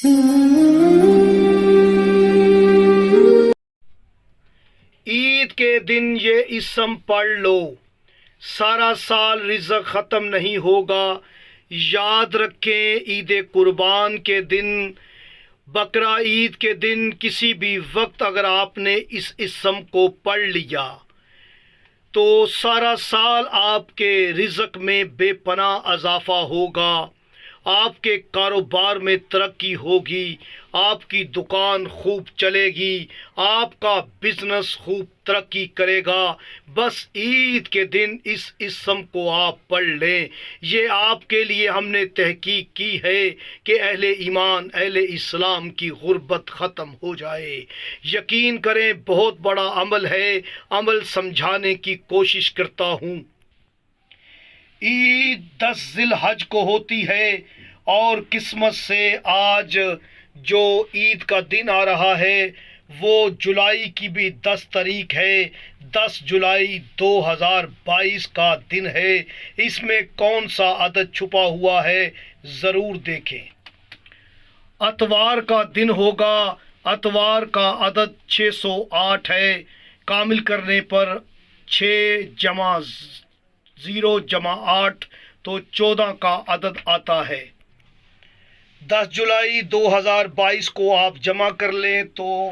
عید کے دن یہ اسم پڑھ لو، سارا سال رزق ختم نہیں ہوگا۔ یاد رکھیں عید قربان کے دن، بقرہ عید کے دن کسی بھی وقت اگر آپ نے اس اسم کو پڑھ لیا تو سارا سال آپ کے رزق میں بے پناہ اضافہ ہوگا، آپ کے کاروبار میں ترقی ہوگی، آپ کی دکان خوب چلے گی، آپ کا بزنس خوب ترقی کرے گا۔ بس عید کے دن اس اسم کو آپ پڑھ لیں۔ یہ آپ کے لیے ہم نے تحقیق کی ہے کہ اہل ایمان، اہل اسلام کی غربت ختم ہو جائے۔ یقین کریں بہت بڑا عمل ہے، عمل سمجھانے کی کوشش کرتا ہوں۔ عید 10 ذی الحج کو ہوتی ہے اور قسمت سے آج جو عید کا دن آ رہا ہے وہ جولائی کی بھی 10 تاریخ ہے۔ 10 جولائی 2022 کا دن ہے۔ اس میں کون سا عدد چھپا ہوا ہے ضرور دیکھیں۔ اتوار کا دن ہوگا۔ اتوار کا عدد 608 ہے۔ کامل کرنے پر 6 جمع 0 جمع 8 تو 14 کا عدد آتا ہے۔ 10 جولائی 2022 کو آپ جمع کر لیں تو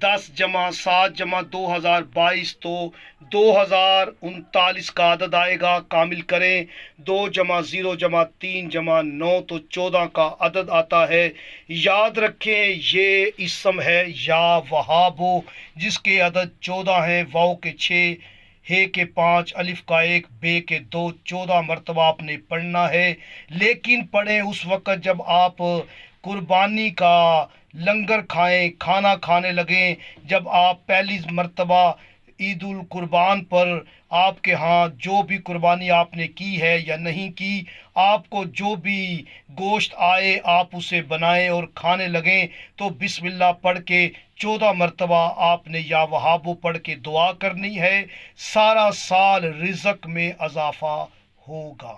10 جمع 7 جمع 2022 تو 2039 کا عدد آئے گا۔ کامل کریں 2 جمع 0 جمع 3 جمع 9 تو 14 کا عدد آتا ہے۔ یاد رکھیں یہ اسم ہے یا وہابو، جس کے عدد 14 ہیں۔ واو کے 6، ہے کے 5، الف کا 1، بے کے 2، 14 مرتبہ آپ نے پڑھنا ہے۔ لیکن پڑھیں اس وقت جب آپ قربانی کا لنگر کھائیں، کھانا کھانے لگیں، جب آپ پہلی مرتبہ عید القربان پر آپ کے ہاں جو بھی قربانی آپ نے کی ہے یا نہیں کی، آپ کو جو بھی گوشت آئے آپ اسے بنائیں اور کھانے لگیں تو بسم اللہ پڑھ کے 14 مرتبہ آپ نے یا وہابو پڑھ کے دعا کرنی ہے۔ سارا سال رزق میں اضافہ ہوگا۔